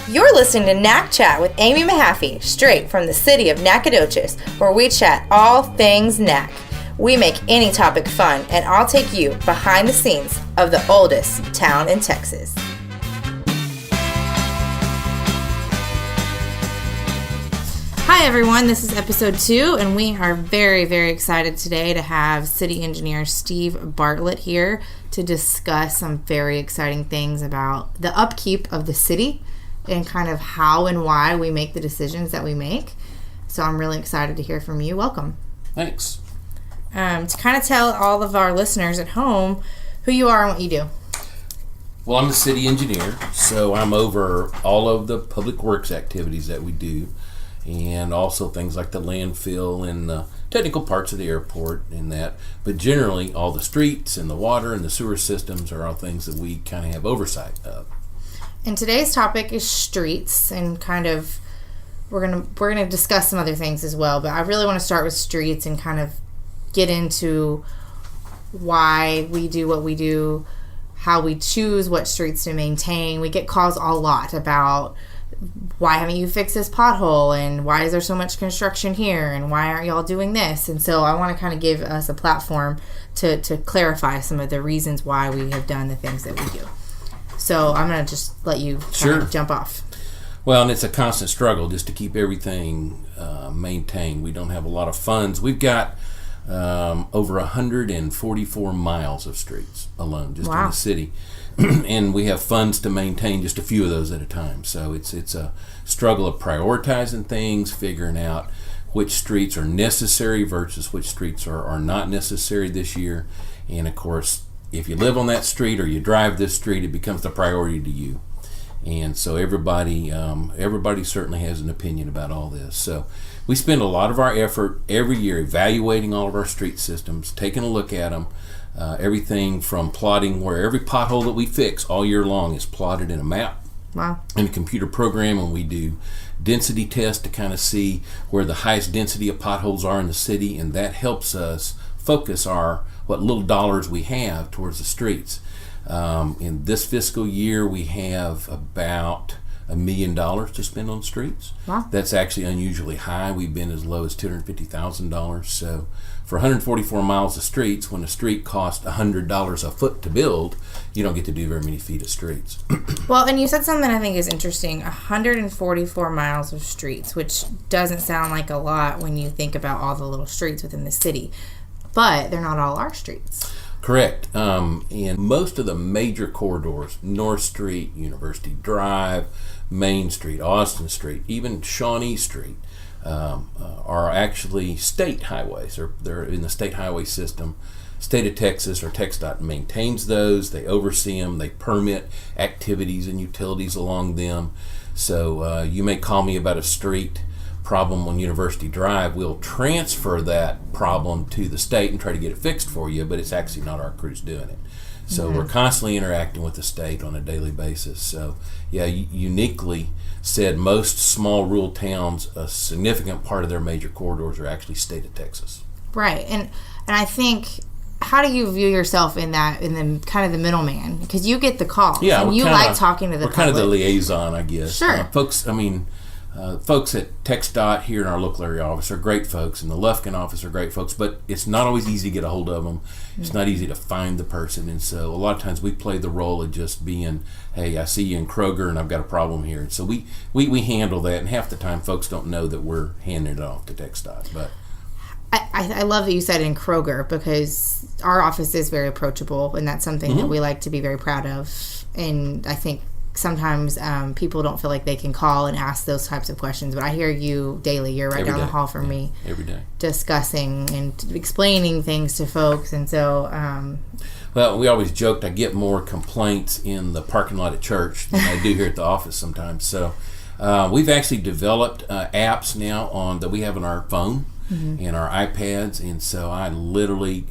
You're listening to NacChat with Amy Mahaffey, straight from the city of Nacogdoches, where we chat all things Nac. We make any topic fun, and I'll take you behind the scenes of the oldest town in Texas. Hi everyone, this is episode 2, and we are very, very excited today to have City Engineer Steve Bartlett here to discuss some very exciting things about the upkeep of the city and kind of how and why we make the decisions that we make. So I'm really excited to hear from you. Welcome. Thanks. To kind of tell all of our listeners at home who you are and what you do. Well, I'm the city engineer, so I'm over all of the public works activities that we do, and also things like the landfill and the technical parts of the airport and that. But generally, all the streets and the water and the sewer systems are all things that we kind of have oversight of. And today's topic is streets, and kind of we're gonna discuss some other things as well. But I really want to start with streets and kind of get into why we do what we do, how we choose what streets to maintain. We get calls a lot about why haven't you fixed this pothole, and why is there so much construction here, and why aren't y'all doing this? And so I want to kind of give us a platform to clarify some of the reasons why we have done the things that we do. So I'm going to just let you kind of jump off. Well, and it's a constant struggle just to keep everything maintained. We don't have a lot of funds. We've got over 144 miles of streets alone just in the city. And we have funds to maintain just a few of those at a time. So it's a struggle of prioritizing things, figuring out which streets are necessary versus which streets are not necessary this year. And of course, if you live on that street or you drive this street, it becomes the priority to you. And so everybody certainly has an opinion about all this. So we spend a lot of our effort every year evaluating all of our street systems, taking a look at them, everything from plotting where every pothole that we fix all year long is plotted in a map. Wow. In a computer program, and we do density tests to kind of see where the highest density of potholes are in the city, and that helps us focus what little dollars we have towards the streets. In this fiscal year, we have about $1 million to spend on streets. Wow. That's actually unusually high. We've been as low as $250,000. So for 144 miles of streets, when a street costs $100 a foot to build, you don't get to do very many feet of streets. Well, and you said something I think is interesting, 144 miles of streets, which doesn't sound like a lot when you think about all the little streets within the city. But they're not all our streets. Correct. And most of the major corridors, North Street, University Drive, Main Street, Austin Street, even Shawnee Street, are actually state highways. They're in the state highway system. State of Texas or TxDOT maintains those. They oversee them. They permit activities and utilities along them. So you may call me about a street problem on University Drive. We'll transfer that problem to the state and try to get it fixed for you, but it's actually not our crews doing it. So we're constantly interacting with the state on a daily basis. So yeah, uniquely said, most small rural towns, a significant part of their major corridors are actually state of Texas. Right. And I think, how do you view yourself in the kind of the middleman? Because you get the calls. Yeah, and you like talking to the public. We're kind of the liaison, I guess. Sure. Folks at TxDOT here in our local area office are great folks, and the Lufkin office are great folks, but it's not always easy to get a hold of them. It's not easy to find the person, and so a lot of times we play the role of just being, hey, I see you in Kroger and I've got a problem here. And so we handle that, and half the time folks don't know that we're handing it off to TxDOT. But I love that you said in Kroger, because our office is very approachable, and that's something that we like to be very proud of. And I think sometimes people don't feel like they can call and ask those types of questions, but I hear you daily. You're right down the hall from me every day, discussing and explaining things to folks. And so well, we always joked I get more complaints in the parking lot at church than I do here at the office sometimes. So we've actually developed apps now that we have on our phone and our iPads. And so I literally,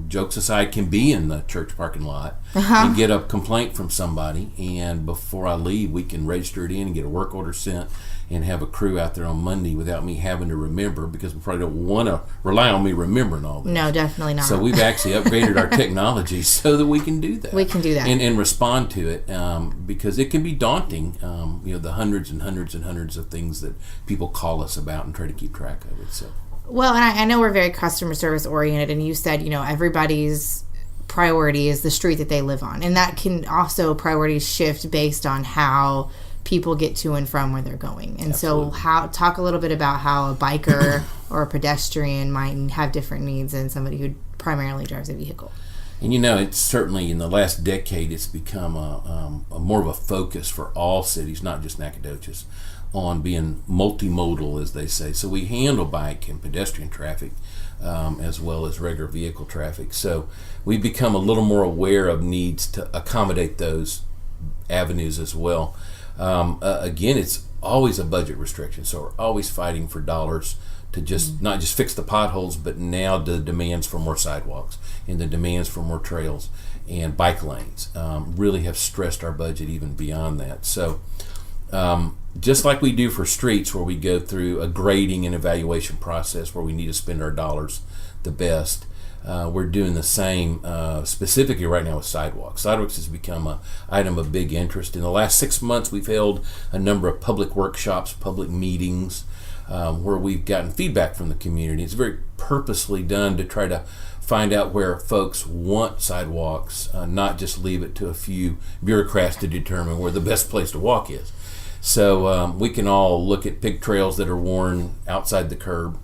jokes aside, can be in the church parking lot and get a complaint from somebody. And before I leave, we can register it in and get a work order sent and have a crew out there on Monday without me having to remember, because we probably don't want to rely on me remembering all this. No, definitely not. So we've actually upgraded our technology so that we can do that. We can do that. And respond to it, because it can be daunting, the hundreds and hundreds and hundreds of things that people call us about and try to keep track of it. So. Well, and I know we're very customer service oriented, and you said, everybody's priority is the street that they live on. And that can also priorities shift based on how people get to and from where they're going. And Absolutely. so talk a little bit about how a biker or a pedestrian might have different needs than somebody who primarily drives a vehicle. And it's certainly in the last decade, it's become a more of a focus for all cities, not just Nacogdoches, on being multimodal, as they say. So we handle bike and pedestrian traffic as well as regular vehicle traffic. So we've become a little more aware of needs to accommodate those avenues as well. Again, it's always a budget restriction, so we're always fighting for dollars to just not just fix the potholes, but now the demands for more sidewalks and the demands for more trails and bike lanes really have stressed our budget even beyond that. So just like we do for streets, where we go through a grading and evaluation process where we need to spend our dollars the best, we're doing the same specifically right now with sidewalks. Sidewalks has become an item of big interest. In the last 6 months, we've held a number of public workshops, public meetings, where we've gotten feedback from the community. It's very purposely done to try to find out where folks want sidewalks, not just leave it to a few bureaucrats to determine where the best place to walk is. So we can all look at pig trails that are worn outside the curb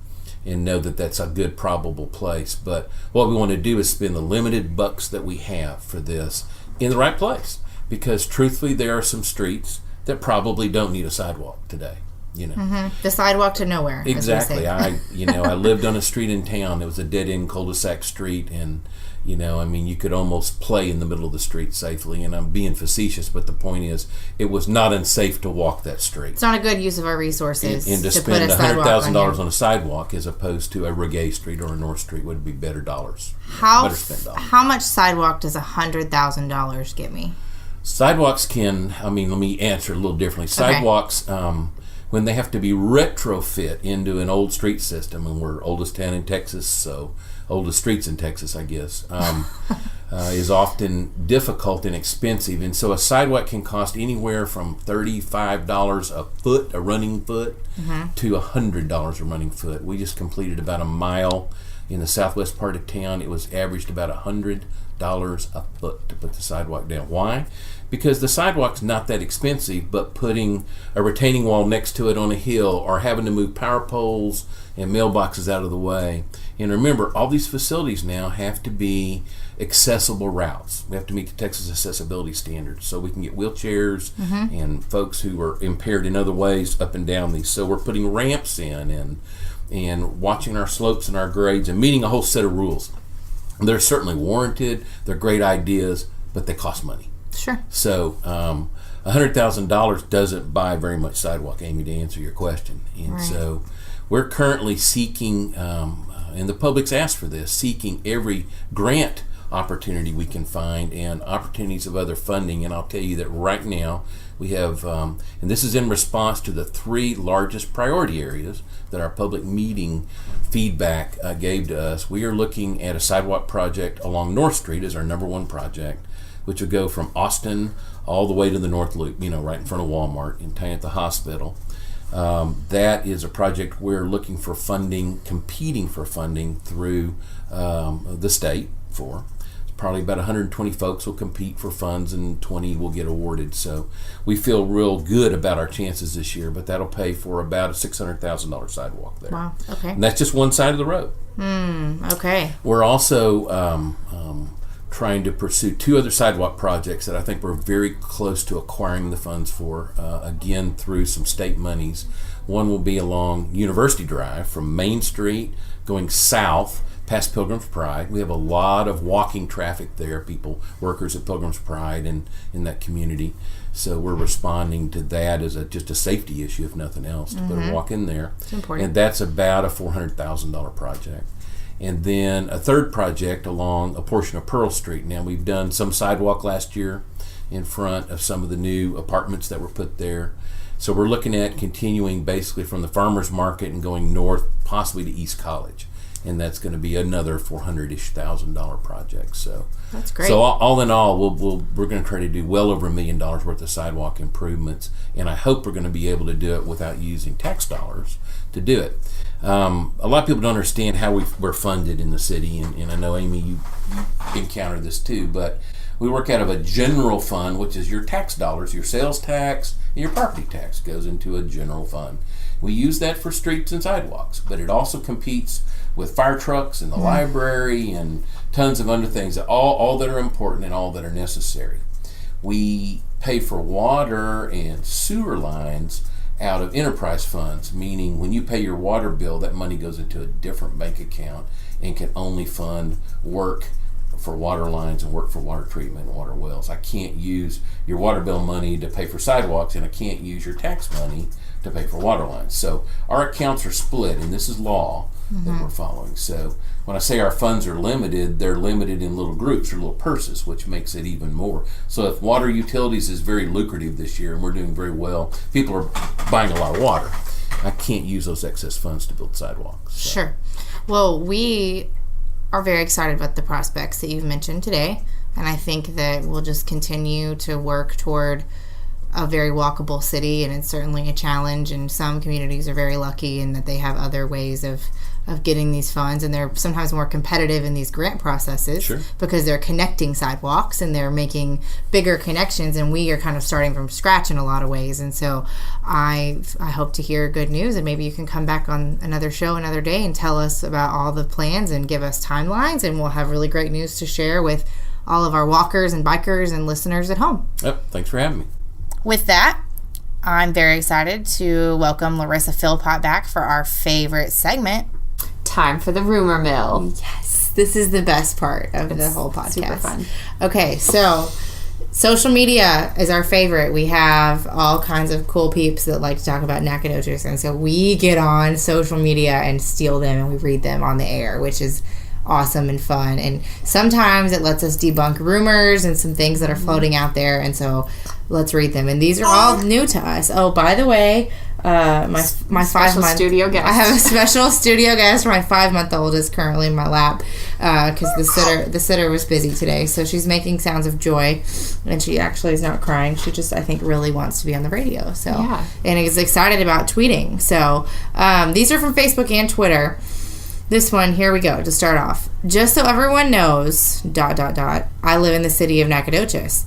and know that that's a good probable place. But what we want to do is spend the limited bucks that we have for this in the right place, because truthfully there are some streets that probably don't need a sidewalk today. The sidewalk to nowhere. Exactly. I lived on a street in town. It was a dead-end cul-de-sac street, and you could almost play in the middle of the street safely. And I'm being facetious, but the point is, it was not unsafe to walk that street. It's not a good use of our resources. And to spend $100,000 on a sidewalk as opposed to a Reggae Street or a North Street would be better dollars. How much sidewalk does $100,000 get me? Sidewalks can. Let me answer it a little differently. Sidewalks. When they have to be retrofit into an old street system, and we're oldest town in Texas, so oldest streets in Texas, I guess, is often difficult and expensive. And so a sidewalk can cost anywhere from $35 a foot, a running foot, to $100 a running foot. We just completed about a mile in the southwest part of town. It was averaged about $100 a foot to put the sidewalk down. Why? Because the sidewalk's not that expensive, but putting a retaining wall next to it on a hill, or having to move power poles and mailboxes out of the way. And remember, all these facilities now have to be accessible routes. We have to meet the Texas accessibility standards, so we can get wheelchairs and folks who are impaired in other ways up and down these. So we're putting ramps in and watching our slopes and our grades and meeting a whole set of rules. They're certainly warranted. They're great ideas, but they cost money. Sure. So $100,000 doesn't buy very much sidewalk, Amy, to answer your question. And so we're currently seeking, and the public's asked for this, seeking every grant opportunity we can find and opportunities of other funding. And I'll tell you that right now we have, and this is in response to the 3 largest priority areas that our public meeting feedback gave to us. We are looking at a sidewalk project along North Street as our number 1 project, which would go from Austin all the way to the North Loop, right in front of Walmart and tying at the hospital. That is a project we're looking for funding, competing for funding through the state for. Probably about 120 folks will compete for funds and 20 will get awarded. So we feel real good about our chances this year, but that'll pay for about a $600,000 sidewalk there. Wow, okay. And that's just one side of the road. Okay. We're also trying to pursue 2 other sidewalk projects that I think we're very close to acquiring the funds for, again, through some state monies. One will be along University Drive from Main Street going south past Pilgrim's Pride. We have a lot of walking traffic there, workers at Pilgrim's Pride and in that community. So we're responding to that as just a safety issue, if nothing else, to put a walk in there. It's important. And that's about a $400,000 project. And then a third project along a portion of Pearl Street. Now, we've done some sidewalk last year in front of some of the new apartments that were put there. So we're looking at continuing basically from the farmers market and going north, possibly to East College. And that's going to be another $400,000 project. So that's great. So all in all, we're going to try to do well over $1 million worth of sidewalk improvements, and I hope we're going to be able to do it without using tax dollars to do it. A lot of people don't understand how we're funded in the city, and I know, Amy, you encounter this too, but we work out of a general fund, which is your tax dollars, your sales tax, and your property tax goes into a general fund. We use that for streets and sidewalks, but it also competes with fire trucks and the library and tons of other things, all that are important and all that are necessary. We pay for water and sewer lines out of enterprise funds, meaning when you pay your water bill, that money goes into a different bank account and can only fund work for water lines and work for water treatment and water wells. I can't use your water bill money to pay for sidewalks, and I can't use your tax money to pay for water lines. So our accounts are split, and this is law that we're following. So when I say our funds are limited, they're limited in little groups or little purses, which makes it even more. So if water utilities is very lucrative this year and we're doing very well, people are buying a lot of water, I can't use those excess funds to build sidewalks. So. Sure. Well, we are very excited about the prospects that you've mentioned today, and I think that we'll just continue to work toward a very walkable city, and it's certainly a challenge, and some communities are very lucky in that they have other ways of getting these funds, and they're sometimes more competitive in these grant processes. Sure. Because they're connecting sidewalks and they're making bigger connections, and we are kind of starting from scratch in a lot of ways. And so I hope to hear good news, and maybe you can come back on another show another day and tell us about all the plans and give us timelines, and we'll have really great news to share with all of our walkers and bikers and listeners at home. Yep, thanks for having me. With that, I'm very excited to welcome Larissa Philpott back for our favorite segment. Time for the rumor mill. Yes, this is the best part of the whole podcast. Super fun. Okay, so social media is our favorite. We have all kinds of cool peeps that like to talk about Nacogdoches, and so we get on social media and steal them and we read them on the air, which is awesome and fun. And sometimes it lets us debunk rumors and some things that are floating out there, and so let's read them. And these are all new to us. Oh, by the way, my 5-month studio guest. I have a special studio guest. My 5-month-old is currently in my lap because the sitter was busy today, so she's making sounds of joy, and she actually is not crying. She just, I think, really wants to be on the radio. So yeah. And is excited about tweeting. So these are from Facebook and Twitter. This one, here we go, to start off. Just so everyone knows, ... I live in the city of Nacogdoches,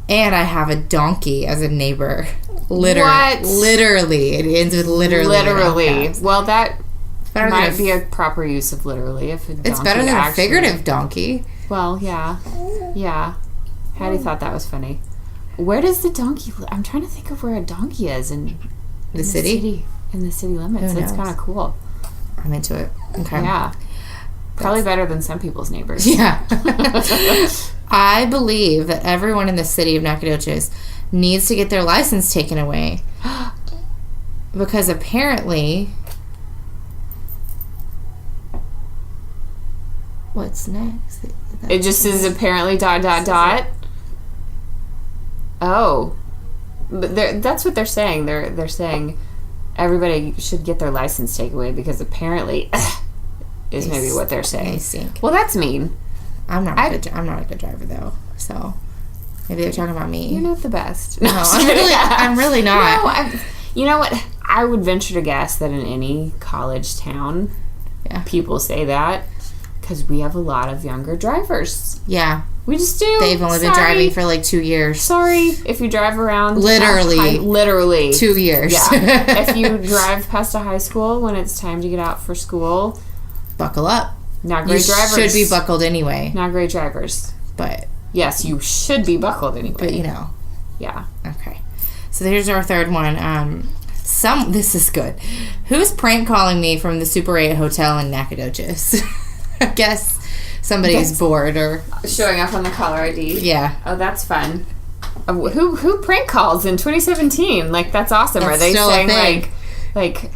and I have a donkey as a neighbor. What? Literally. It ends with literally. Literally. Well, that might be a proper use of literally. If a donkey it's better than a figurative donkey. Well, yeah. Yeah. Hattie thought that was funny. Where does the donkey live? I'm trying to think of where a donkey is in the city? In the city limits. It's kind of cool. I'm into it. Okay. Yeah. Probably better than some people's neighbors. Yeah. I believe that everyone in the city of Nacogdoches needs to get their license taken away. Because apparently... What's next? It just says apparently ... Oh. But that's what they're saying. They're saying everybody should get their license taken away because apparently is maybe what they're saying. Well, that's mean. I'm not a good driver though, so maybe they're talking about me. You're not the best. No, I'm really not. No, you know what? I would venture to guess that in any college town, people say that because we have a lot of younger drivers. Yeah. We just do. They've only been driving for like 2 years. Sorry if you drive around. Literally 2 years. Yeah. If you drive past a high school when it's time to get out for school, buckle up. Not great drivers. Should be buckled anyway. Not great drivers. But. Yes, you should be buckled anyway. But you know. Yeah. Okay. So here's our third one. This is good. Who's prank calling me from the Super 8 hotel in Nacogdoches? I guess somebody's bored or showing up on the caller ID. Yeah. Oh, that's fun. Who prank calls in 2017? Like, that's awesome. That's are they still a saying thing. like,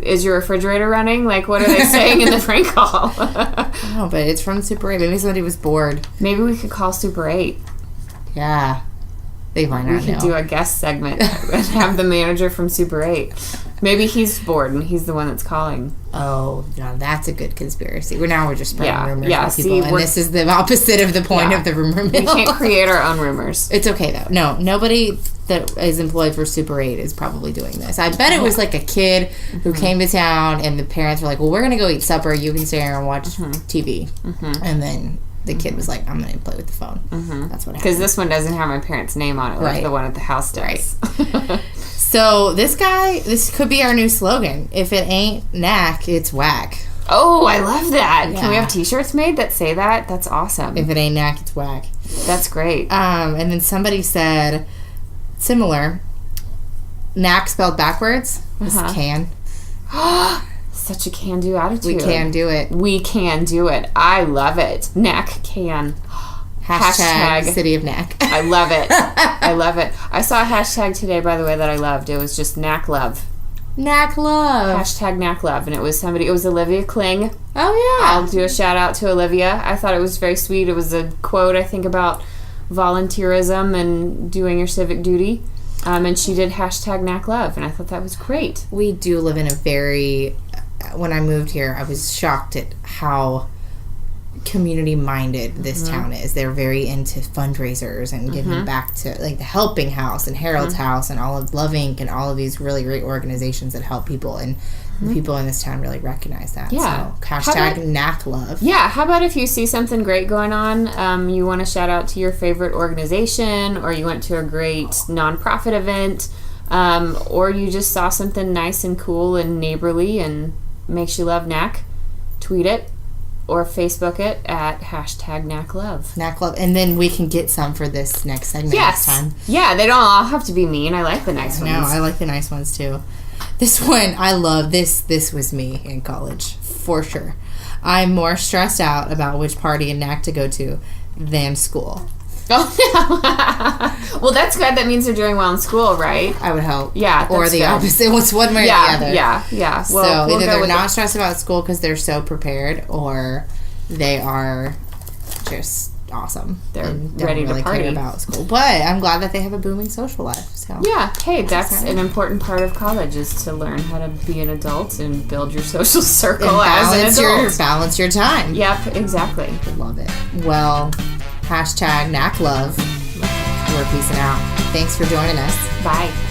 is your refrigerator running? Like, what are they saying in the prank call? Oh, but it's from Super 8. Maybe somebody was bored. Maybe we could call Super 8. Yeah. They might not know. We could do a guest segment and have the manager from Super 8. Maybe he's bored and he's the one that's calling. Oh, no, that's a good conspiracy. We're just spreading rumors about people. See, and this is the opposite of the point of the rumor mill. We can't create our own rumors. It's okay, though. No, nobody that is employed for Super 8 is probably doing this. I bet it was like a kid who came to town and the parents were like, well, we're going to go eat supper. You can stay here and watch TV. And then the kid was like, I'm going to play with the phone. That's what happened. Because this one doesn't have my parents' name on it, like the one at the house does. Right. So this could be our new slogan. If it ain't knack, it's whack. Oh, I love that. Yeah. Can we have t-shirts made that say that? That's awesome. If it ain't knack, it's whack. That's great. And then somebody said, similar, knack spelled backwards is can. Such a can-do attitude. We can do it. We can do it. I love it. Knack can. Hashtag City of Knack. I love it. I love it. I saw a hashtag today, by the way, that I loved. It was just Knack Love. Knack Love. Hashtag Knack Love. And it was Olivia Kling. Oh, yeah. I'll do a shout out to Olivia. I thought it was very sweet. It was a quote, I think, about volunteerism and doing your civic duty. And she did hashtag Knack Love. And I thought that was great. We do live in a very... When I moved here, I was shocked at how community-minded this town is. They're very into fundraisers and giving back to, like, the Helping House and Harold's House and all of Love Inc. and all of these really great organizations that help people, and the people in this town really recognize that. Yeah. So, hashtag Knack Love. Yeah, how about if you see something great going on, you want to shout out to your favorite organization, or you went to a great nonprofit event, or you just saw something nice and cool and neighborly and makes you love Knack, tweet it or Facebook it at hashtag Knack Love. Knack Love. And then we can get some for this next segment next time. Yeah, they don't all have to be mean. I like the nice ones. No, I like the nice ones too. This one, I love. This was me in college, for sure. I'm more stressed out about which party in Knack to go to than school. Oh, yeah. Well, that's good. That means they're doing well in school, right? I would hope. Yeah, or the good. opposite. It's one way or the other. Yeah. Well, so either they're not stressed about school because they're so prepared, or they are just awesome. They're and ready don't really to party care about school. But I'm glad that they have a booming social life. So yeah, hey, that's an important part of college, is to learn how to be an adult and build your social circle as an adult. Balance your time. Yep, exactly. Love it. Well, hashtag Knack Love. We're peacing out. Thanks for joining us. Bye.